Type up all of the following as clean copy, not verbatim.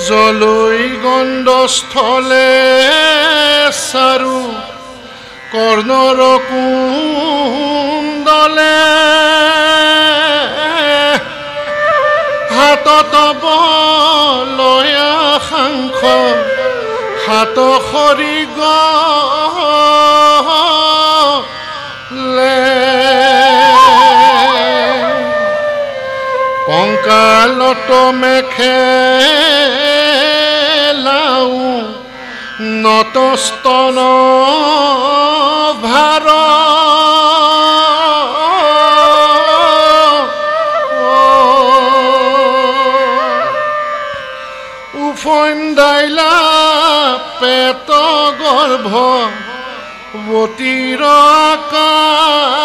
জলৈ গণ্ডস্থলে চাৰু কৰ্ণৰ কুণ্ডলে হাতত বলয়া শাংখ হাত খৰি গলে কংকালত মেখেলাও নতস্তন ভাৰ উফন্দাইলা পেট গৰ্ভ বতীৰ আকাৰ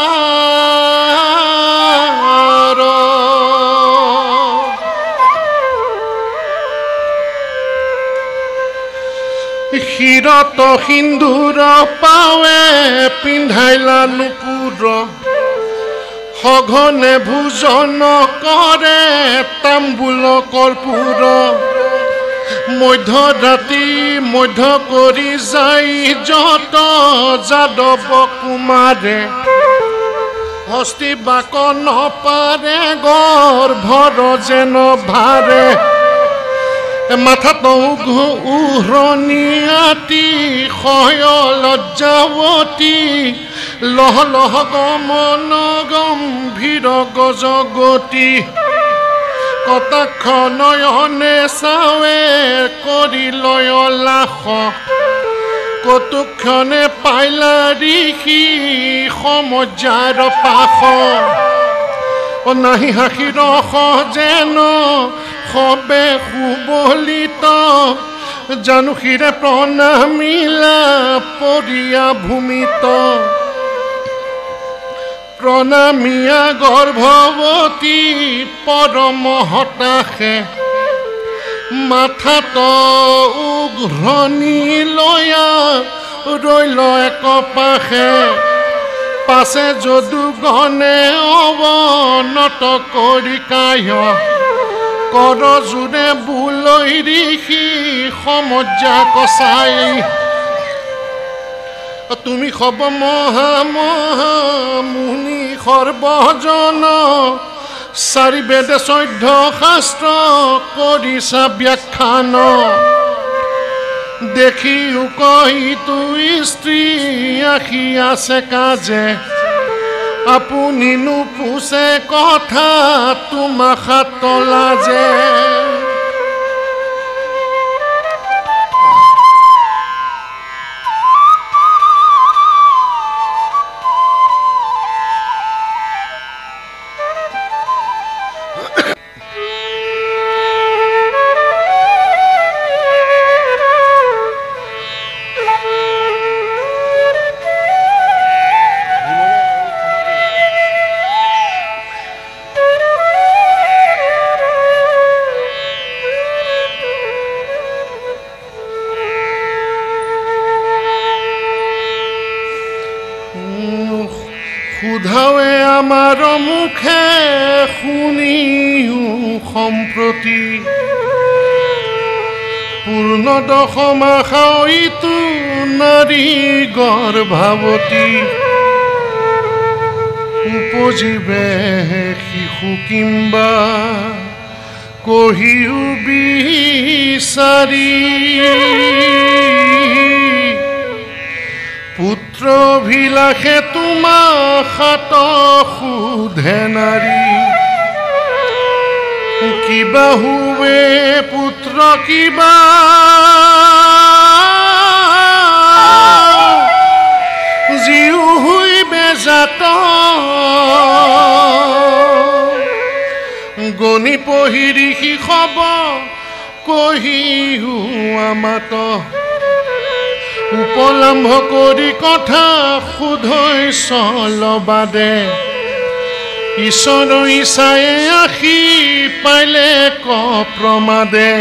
শিৰত সিন্দুৰ পাৱে পিন্ধাইলা নুপুৰ সঘনে ভোজন কৰে তাম্বুল কৰ্পূৰ মধ্য ৰাতি মধ্য কৰি যাই যত যাদৱ কুমাৰে হস্তি বাক নপাৰে গৰ্ভৰ যেন ভাৰে মাথাত উৰণিয়াতি সয় লজ্জাৱতী লহ লহ গমন গম্ভীৰ গজগতি কটাক্ষ নয়নে চাৱে কৰি লয় লাখ কটুক্ষণে পাইলা ঋষি সমজ্জাৰ পাশ নাহি হাসি ৰস যেন সবে সুবলিত জানুষীৰে প্ৰণামিলা পৰিয়া ভূমিত প্ৰণামিয়া গৰ্ভৱতী পৰম হতাশে মাথাত উঘ্ৰণি লয়া ৰৈল একপাশে পাছে যদু গণে অৱনত কৰি কায় কৰ জোৰে বুলৈ ঋষি সমজ্জা কচাই তুমি হব মহা মহা মুনি সৰ্বজন চাৰি বেদে চৈধ্য শাস্ত্ৰ কৰিছা ব্যাখ্যান দেখিও কহিতো স্ত্ৰী আহি আছে কাজে আপুনি নুপুছে কথা তোমাক হাত লাজে সুধাৱে আমাৰ মুখে শুনিও সম্প্ৰতি পূৰ্ণ দশমাশা ইটো নাৰী গৰ্ভাৱতী উপজীৱে শিশু কিম্বা কহিও বিচাৰি পুত্ৰ অভিলাষে তোমাক হাত সুধে নাৰী কিবা হুৱে পুত্ৰ কিবা জিউ হুইবে জাত গণি পঢ়ি ঋষি খব কহিও আমাত উপলম্ভ কৰি কথা সুধৈ চলবাদে ঈশ্বৰ ইছায়ে আহি পাইলে ক প্ৰমাদে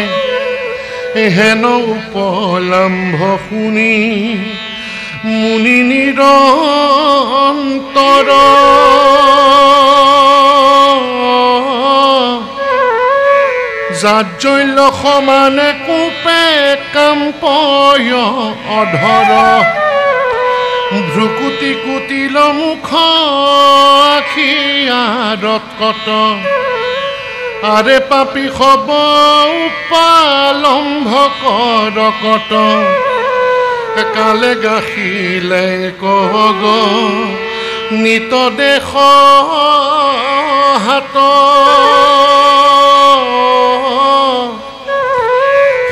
হেন উপলম্ভ শুনি মুনি নিৰন্তৰ জাজ্জল্য সমানে কোপে কাম্পয় অধৰ ভ্ৰুকুটি কুটিল মুখ আখি আৰত কট আৰে পাপী হব উপালম্ভ কৰকট কালে গাখিলে কগ নিত দেশ হাত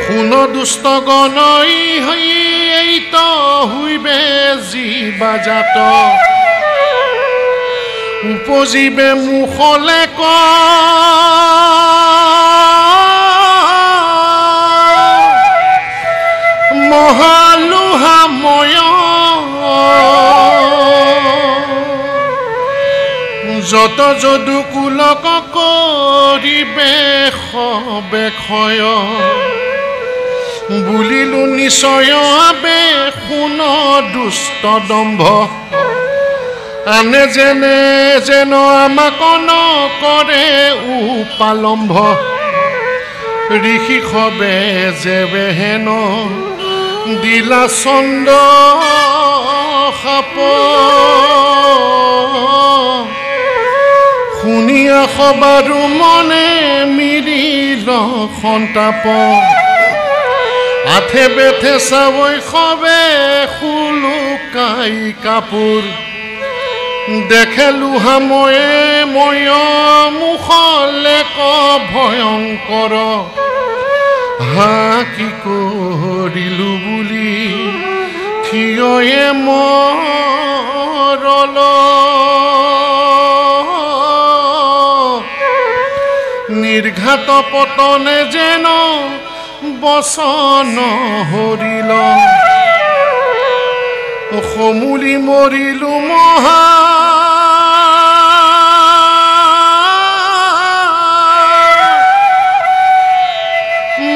শুন দুষ্ট গণই এইত হুইবে জীবাজাত উপজিবে মুখলে ক মহালুহাময় যত যদু কুলক কৰিবে সবে ক্ষয় বুলিলো নিশ্চয় আবে শুন দুষ্ট দম্ভ আনে যেনে যেন আমাক নকৰে উপালম্ভ ঋষি সবে যেবে হেন দিলা চন্দ সাপ শুনিয়া সবাৰো মনে মিৰিল সন্তাপ আঠে বেঠে চাবই সবে খুলুকাই কাপোৰ দেখে লুহাময়ে ময় মুখলে ক ভয়ংকৰ হা কি কৰিলো বুলি থিয়য়ে মৰল নিৰ্ঘাত পতনে যেন বচন হৰিল সমূলি মৰিলো মহা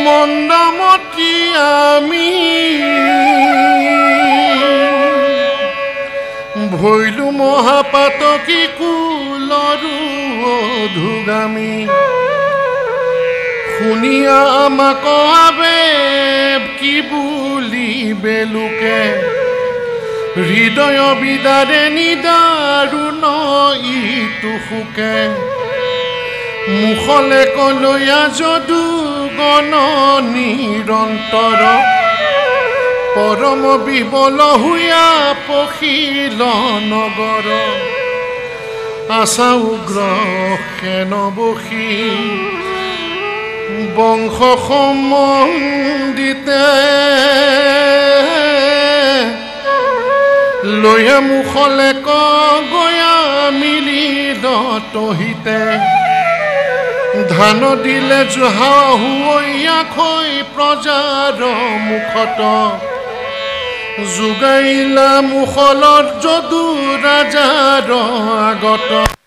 মন্দমতি আমি ভৈলো মহাপাতকী কুলৰু অধুগামী শুনিয়া আমাক আবে কি বুলিবে লোকে হৃদয় বিদাৰে নিদাৰুণ ইটো সুকে মুখলে কলৈয়া যদু গণ নিৰন্তৰ পৰম বিবল হুয়া পখিল নগৰ আশা উগ্ৰ সেন বসী বংশ সম্বন্দিতে লৈয়া মুখলে ক গয়া মিলিল তহিতে ধান দিলে জোহা হুৱৈয়া খৈ প্ৰজাৰ মুখত যোগাইলা মুখলত যদু ৰাজাৰ আগত